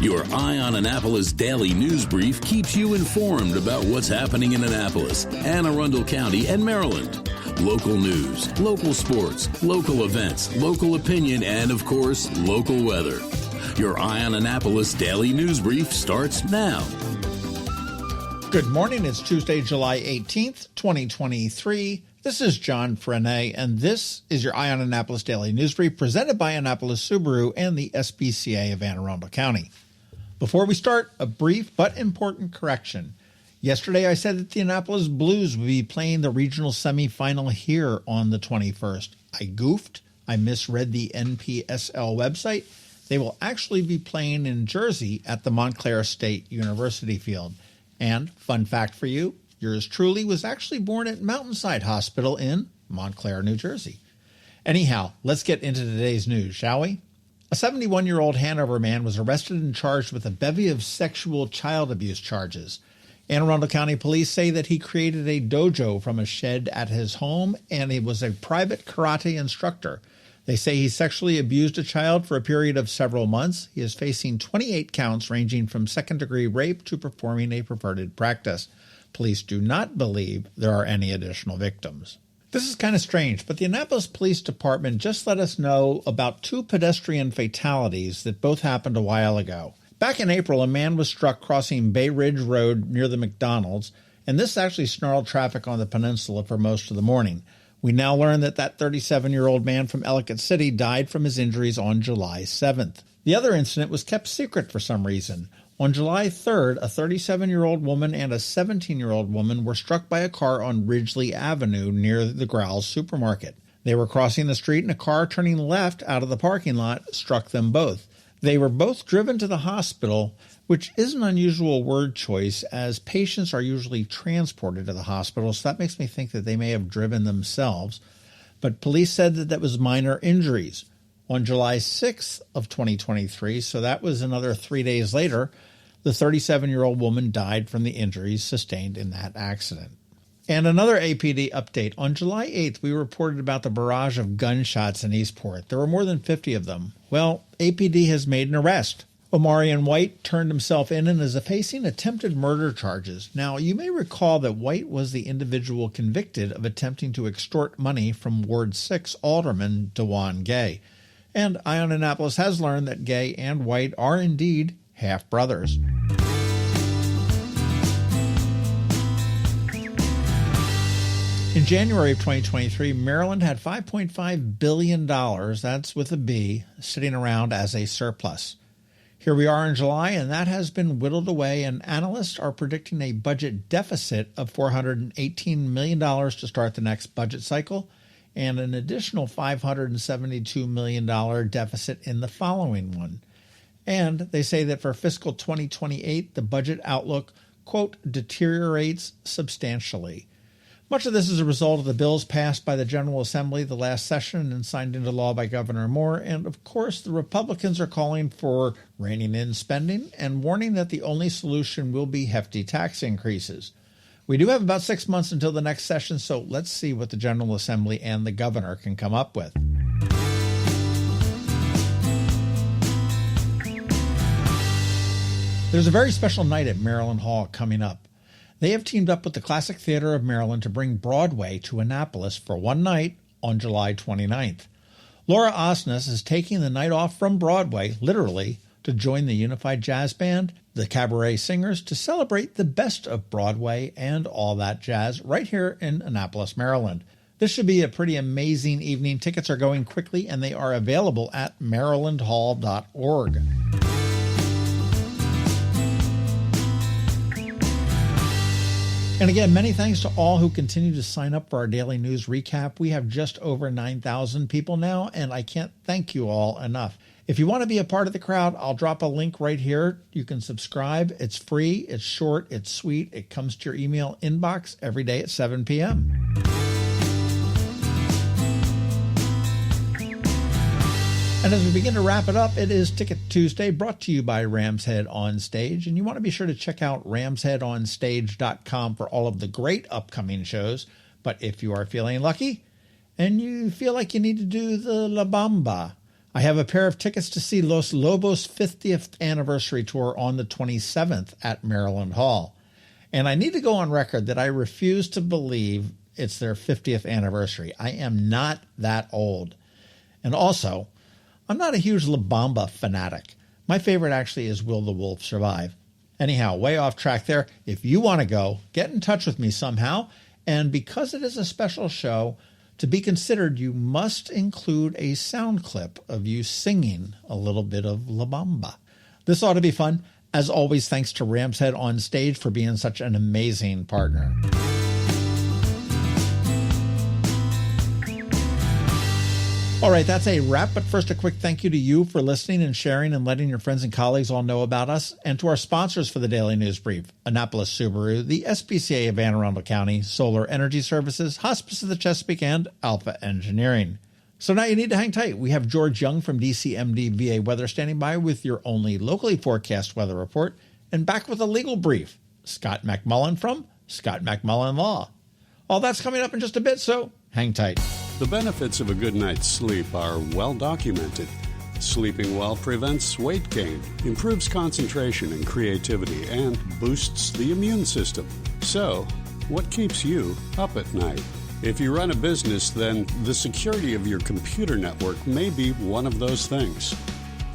Your Eye on Annapolis daily news brief keeps you informed about what's happening in Annapolis, Anne Arundel County, and Maryland. Local news, local sports, local events, local opinion, and, of course, local weather. Your Eye on Annapolis daily news brief starts now. Good morning. It's Tuesday, July 18th, 2023. This is John Frenaye, and this is your Eye on Annapolis daily news brief presented by Annapolis Subaru and the SPCA of Anne Arundel County. Before we start, a brief but important correction. Yesterday I said that the Annapolis Blues would be playing the regional semifinal here on the 21st. I goofed. I misread the NPSL website. They will actually be playing in Jersey at the Montclair State University field. And, fun fact for you, yours truly was actually born at Mountainside Hospital in Montclair, New Jersey. Anyhow, let's get into today's news, shall we? A 71-year-old Hanover man was arrested and charged with a bevy of sexual child abuse charges. Anne Arundel County Police say that he created a dojo from a shed at his home, and he was a private karate instructor. They say he sexually abused a child for a period of several months. He is facing 28 counts ranging from second-degree rape to performing a perverted practice. Police do not believe there are any additional victims. This is kind of strange, but the Annapolis Police Department just let us know about two pedestrian fatalities that both happened a while ago. Back in April, a man was struck crossing Bay Ridge Road near the McDonald's, and this actually snarled traffic on the peninsula for most of the morning. We now learn that 37-year-old man from Ellicott City died from his injuries on July 7th. The other incident was kept secret for some reason. On July 3rd, a 37-year-old woman and a 17-year-old woman were struck by a car on Ridgely Avenue near the Growls supermarket. They were crossing the street and a car turning left out of the parking lot struck them both. They were both driven to the hospital, which is an unusual word choice as patients are usually transported to the hospital, so that makes me think that they may have driven themselves. But police said that was minor injuries. On July 6th of 2023, so that was another 3 days later, the 37-year-old woman died from the injuries sustained in that accident. And another APD update. On July 8th, we reported about the barrage of gunshots in Eastport. There were more than 50 of them. Well, APD has made an arrest. Omarion White turned himself in and is facing attempted murder charges. Now, you may recall that White was the individual convicted of attempting to extort money from Ward 6 Alderman DeJuan Gay. And Eye on Annapolis has learned that Gay and White are indeed half-brothers. In January of 2023, Maryland had $5.5 billion, that's with a B, sitting around as a surplus. Here we are in July, and that has been whittled away, and analysts are predicting a budget deficit of $418 million to start the next budget cycle, and an additional $572 million deficit in the following one. And they say that for fiscal 2028, the budget outlook, quote, deteriorates substantially. Much of this is a result of the bills passed by the General Assembly the last session and signed into law by Governor Moore, and of course the Republicans are calling for reining in spending and warning that the only solution will be hefty tax increases. We do have about 6 months until the next session, so let's see what the General Assembly and the governor can come up with. There's a very special night at Maryland Hall coming up. They have teamed up with the Classic Theater of Maryland to bring Broadway to Annapolis for one night on July 29th. Laura Osnes is taking the night off from Broadway, literally, to join the Unified Jazz Band, the Cabaret Singers, to celebrate the best of Broadway and all that jazz right here in Annapolis, Maryland. This should be a pretty amazing evening. Tickets are going quickly, and they are available at marylandhall.org. And again, many thanks to all who continue to sign up for our daily news recap. We have just over 9,000 people now, and I can't thank you all enough. If you want to be a part of the crowd, I'll drop a link right here. You can subscribe. It's free, it's short, it's sweet. It comes to your email inbox every day at 7 p.m. And as we begin to wrap it up, it is Ticket Tuesday, brought to you by Ram's Head On Stage. And you want to be sure to check out ramsheadonstage.com for all of the great upcoming shows. But if you are feeling lucky and you feel like you need to do the La Bamba, I have a pair of tickets to see Los Lobos' 50th anniversary tour on the 27th at Maryland Hall. And I need to go on record that I refuse to believe it's their 50th anniversary. I am not that old. And also, I'm not a huge La Bamba fanatic. My favorite actually is Will the Wolf Survive? Anyhow, way off track there. If you want to go, get in touch with me somehow. And because it is a special show, to be considered, you must include a sound clip of you singing a little bit of La Bamba. This ought to be fun. As always, thanks to Ram's Head on Stage for being such an amazing partner. All right, that's a wrap, but first a quick thank you to you for listening and sharing and letting your friends and colleagues all know about us, and to our sponsors for the Daily News Brief, Annapolis Subaru, the SPCA of Anne Arundel County, Solar Energy Services, Hospice of the Chesapeake, and Alpha Engineering. So now you need to hang tight. We have George Young from DCMD VA Weather standing by with your only locally forecast weather report, and back with a legal brief, Scott MacMullan from Scott MacMullan Law. All that's coming up in just a bit, so hang tight. The benefits of a good night's sleep are well documented. Sleeping well prevents weight gain, improves concentration and creativity, and boosts the immune system. So, what keeps you up at night? If you run a business, then the security of your computer network may be one of those things.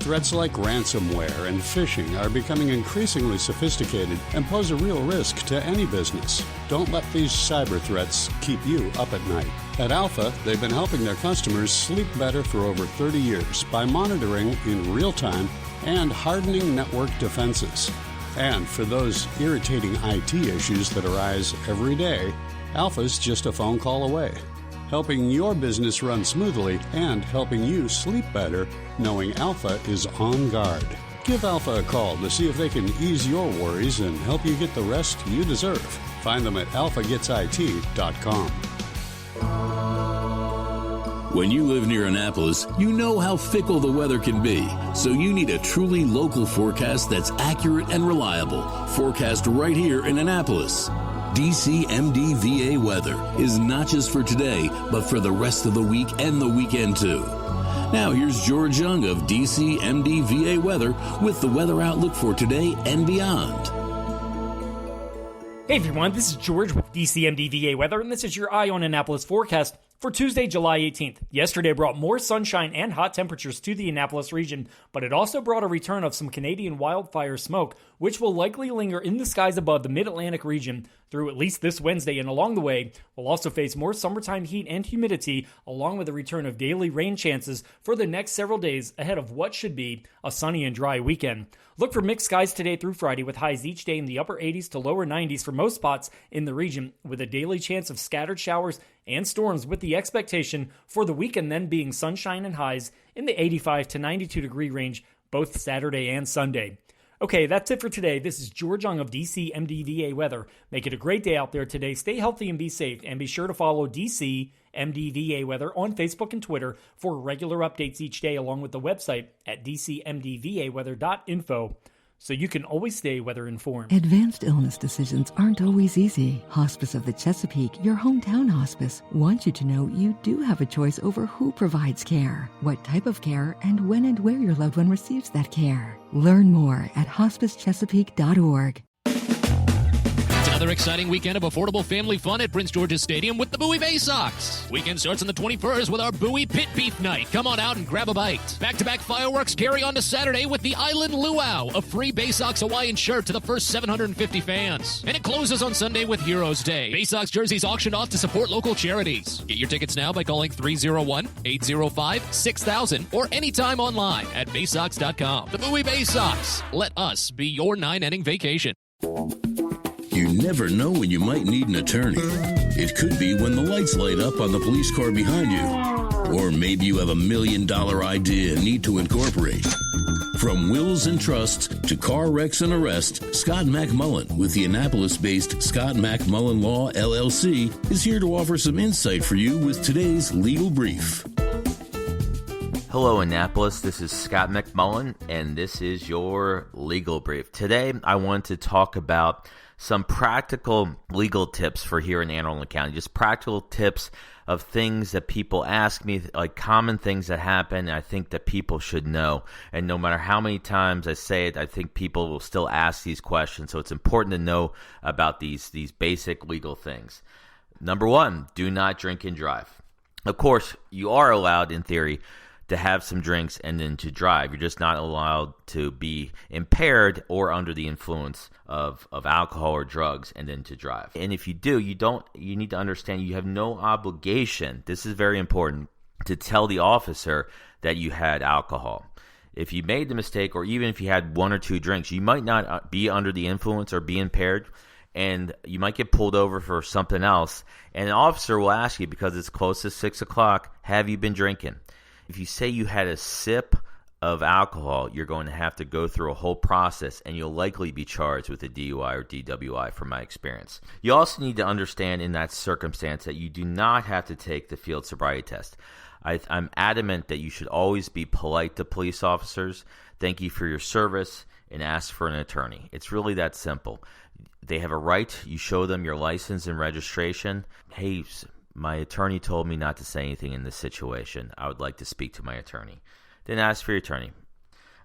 Threats like ransomware and phishing are becoming increasingly sophisticated and pose a real risk to any business. Don't let these cyber threats keep you up at night. At Alpha, they've been helping their customers sleep better for over 30 years by monitoring in real time and hardening network defenses. And for those irritating IT issues that arise every day, Alpha's just a phone call away, helping your business run smoothly and helping you sleep better, knowing Alpha is on guard. Give Alpha a call to see if they can ease your worries and help you get the rest you deserve. Find them at alphagetsit.com. When you live near Annapolis, you know how fickle the weather can be, so you need a truly local forecast that's accurate and reliable. Forecast right here in Annapolis. DCMD VA Weather is not just for today, but for the rest of the week and the weekend too. Now here's George Young of DCMD VA Weather with the weather outlook for today and beyond. Hey everyone, this is George with DCMD VA Weather, and this is your Eye on Annapolis forecast for Tuesday, July 18th. Yesterday brought more sunshine and hot temperatures to the Annapolis region, but it also brought a return of some Canadian wildfire smoke, which will likely linger in the skies above the Mid-Atlantic region through at least this Wednesday, and along the way, we'll also face more summertime heat and humidity, along with the return of daily rain chances for the next several days ahead of what should be a sunny and dry weekend. Look for mixed skies today through Friday with highs each day in the upper 80s to lower 90s for most spots in the region, with a daily chance of scattered showers and storms, with the expectation for the weekend then being sunshine and highs in the 85 to 92 degree range both Saturday and Sunday. Okay, that's it for today. This is George Young of DCMD VA Weather. Make it a great day out there today. Stay healthy and be safe, and be sure to follow DCMD VA Weather on Facebook and Twitter for regular updates each day, along with the website at dcmdvaweather.info. So you can always stay weather informed. Advanced illness decisions aren't always easy. Hospice of the Chesapeake, your hometown hospice, wants you to know you do have a choice over who provides care, what type of care, and when and where your loved one receives that care. Learn more at hospicechesapeake.org. Another exciting weekend of affordable family fun at Prince George's Stadium with the Bowie Bay Sox. Weekend starts on the 21st with our Bowie Pit Beef Night. Come on out and grab a bite. Back-to-back fireworks carry on to Saturday with the Island Luau, a free Bay Sox Hawaiian shirt to the first 750 fans. And it closes on Sunday with Heroes Day. Bay Sox jerseys auctioned off to support local charities. Get your tickets now by calling 301-805-6000 or anytime online at baysox.com. The Bowie Bay Sox. Let us be your 9-inning vacation. You never know when you might need an attorney. It could be when the lights light up on the police car behind you. Or maybe you have $1 million idea and need to incorporate. From wills and trusts to car wrecks and arrests, Scott MacMullan with the Annapolis-based Scott MacMullan Law, LLC, is here to offer some insight for you with today's legal brief. Hello, Annapolis. This is Scott MacMullan, and this is your legal brief. Today, I want to talk about some practical legal tips for here in Anne Arundel County. Just practical tips of things that people ask me, like common things that happen, and I think that people should know. And no matter how many times I say it, I think people will still ask these questions. So it's important to know about these basic legal things. Number one, do not drink and drive. Of course, you are allowed, in theory, to have some drinks and then to drive. You're just not allowed to be impaired or under the influence of alcohol or drugs and then to drive. And if you do, you need to understand you have no obligation, this is very important, to tell the officer that you had alcohol. If you made the mistake, or even if you had one or two drinks, you might not be under the influence or be impaired, and you might get pulled over for something else. And an officer will ask you, because it's close to 6 o'clock, have you been drinking? If you say you had a sip of alcohol, you're going to have to go through a whole process, and you'll likely be charged with a DUI or DWI from my experience. You also need to understand in that circumstance that you do not have to take the field sobriety test. I'm adamant that you should always be polite to police officers, thank you for your service, and ask for an attorney. It's really that simple. They have a right. You show them your license and registration. Hey, my attorney told me not to say anything in this situation. I would like to speak to my attorney. Then ask for your attorney.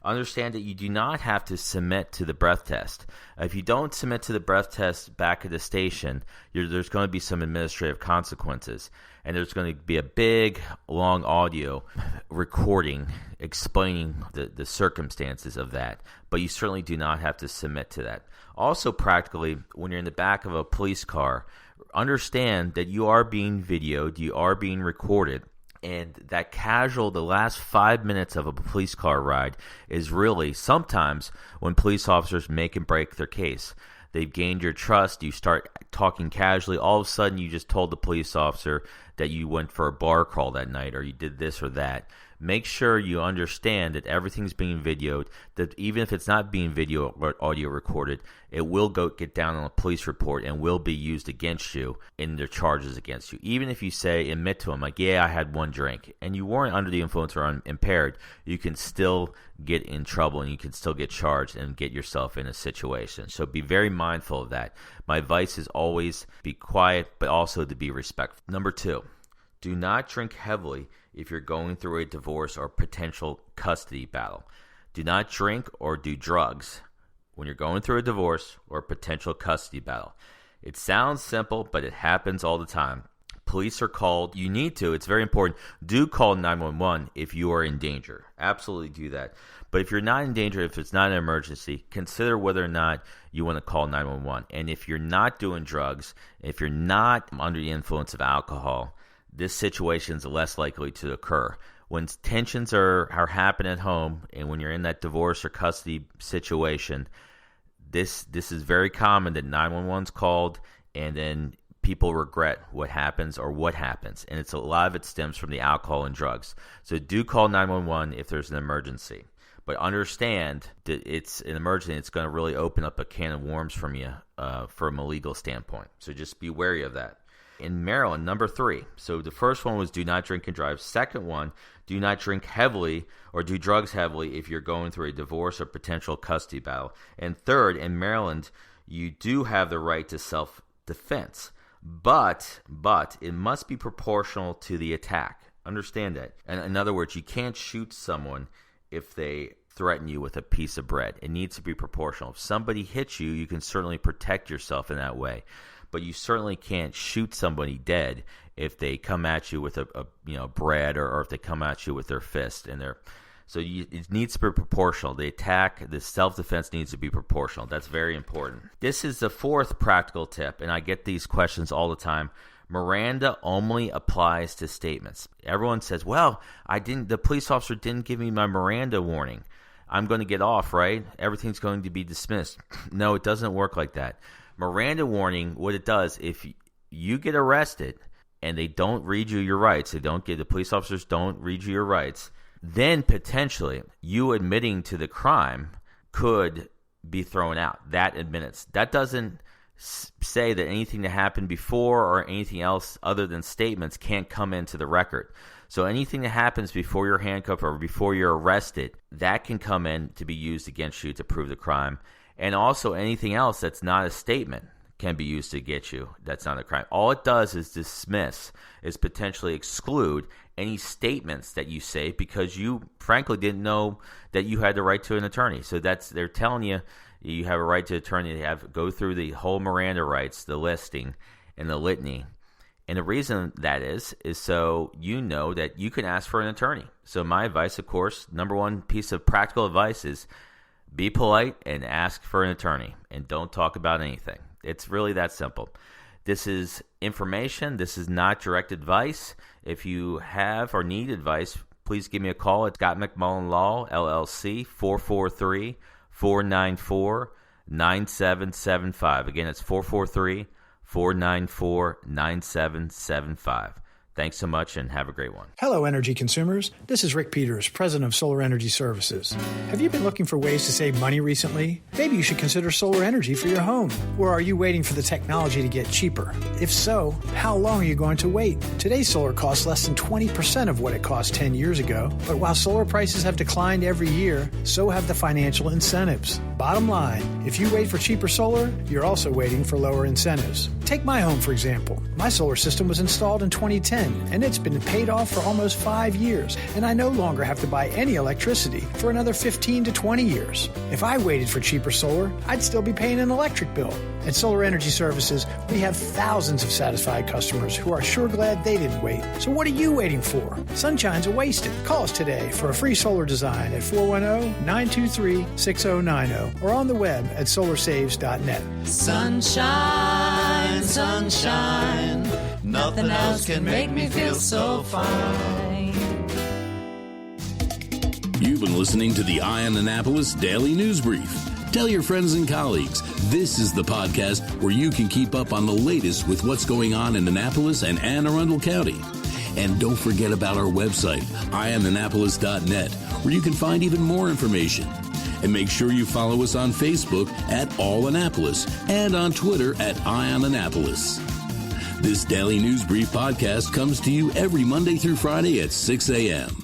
Understand that you do not have to submit to the breath test. If you don't submit to the breath test back at the station, there's going to be some administrative consequences. And there's going to be a big, long audio recording explaining the circumstances of that. But you certainly do not have to submit to that. Also, practically, when you're in the back of a police car, understand that you are being videoed, you are being recorded, and that the last 5 minutes of a police car ride is really sometimes when police officers make and break their case. They've gained your trust, you start talking casually, all of a sudden you just told the police officer that you went for a bar crawl that night or you did this or that. Make sure you understand that everything's being videoed, that even if it's not being video or audio recorded, it will get down on a police report and will be used against you in their charges against you. Even if you admit to them, like, yeah, I had one drink, and you weren't under the influence or impaired, you can still get in trouble and you can still get charged and get yourself in a situation. So be very mindful of that. My advice is always be quiet, but also to be respectful. Number two, do not drink heavily if you're going through a divorce or potential custody battle. Do not drink or do drugs when you're going through a divorce or potential custody battle. It sounds simple, but it happens all the time. Police are called. You need to. It's very important. Do call 911 if you are in danger. Absolutely do that. But if you're not in danger, if it's not an emergency, consider whether or not you want to call 911. And if you're not doing drugs, if you're not under the influence of alcohol, this situation is less likely to occur. When tensions are happening at home and when you're in that divorce or custody situation, this is very common that 911's called and then people regret what happens. And a lot of it stems from the alcohol and drugs. So do call 911 if there's an emergency. But understand that it's an emergency. It's going to really open up a can of worms from you from a legal standpoint. So just be wary of that. In Maryland, number 3. So the first one was do not drink and drive. Second one, do not drink heavily or do drugs heavily if you're going through a divorce or potential custody battle. And third, in Maryland, you do have the right to self-defense. But it must be proportional to the attack. Understand that. And in other words, you can't shoot someone if they threaten you with a piece of bread. It needs to be proportional. If somebody hits you, you can certainly protect yourself in that way. But you certainly can't shoot somebody dead if they come at you with a bread or if they come at you with their fist and it needs to be proportional. The attack, the self-defense needs to be proportional. That's very important. This is the fourth practical tip, and I get these questions all the time. Miranda only applies to statements. Everyone says, well, the police officer didn't give me my Miranda warning. I'm going to get off, right? Everything's going to be dismissed. No, it doesn't work like that. Miranda warning, what it does, if you get arrested and they don't read you your rights, the police officers don't read you your rights, then potentially you admitting to the crime could be thrown out. That admittance. That doesn't say that anything that happened before or anything else other than statements can't come into the record. So anything that happens before you're handcuffed or before you're arrested, that can come in to be used against you to prove the crime. And also anything else that's not a statement can be used to get you. That's not a crime. All it does is dismiss, is potentially exclude any statements that you say because you frankly didn't know that you had the right to an attorney. So they're telling you you have a right to an attorney. They have go through the whole Miranda rights, the listing and the litany. And the reason that is so you know that you can ask for an attorney. So my advice, of course, number one piece of practical advice is be polite and ask for an attorney and don't talk about anything. It's really that simple. This is information. This is not direct advice. If you have or need advice, please give me a call at Scott MacMullan Law, LLC, 443-494-9775. Again, it's 443-494-9775. Thanks so much and have a great one. Hello, energy consumers. This is Rick Peters, president of Solar Energy Services. Have you been looking for ways to save money recently? Maybe you should consider solar energy for your home. Or are you waiting for the technology to get cheaper? If so, how long are you going to wait? Today's solar costs less than 20% of what it cost 10 years ago. But while solar prices have declined every year, so have the financial incentives. Bottom line, if you wait for cheaper solar, you're also waiting for lower incentives. Take my home, for example. My solar system was installed in 2010, and it's been paid off for almost 5 years, and I no longer have to buy any electricity for another 15 to 20 years. If I waited for cheaper solar, I'd still be paying an electric bill. At Solar Energy Services, we have thousands of satisfied customers who are sure glad they didn't wait. So what are you waiting for? Sunshine's a wasted. Call us today for a free solar design at 410-923-6090 or on the web at solarsaves.net. Sunshine, sunshine, nothing else can make me feel so fine. You've been listening to the Eye on Annapolis Daily News Brief. Tell your friends and colleagues, this is the podcast where you can keep up on the latest with what's going on in Annapolis and Anne Arundel County. And don't forget about our website, eyeonannapolis.net, where you can find even more information. And make sure you follow us on Facebook at All Annapolis and on Twitter at Eye on Annapolis. This Daily News Brief podcast comes to you every Monday through Friday at 6 a.m.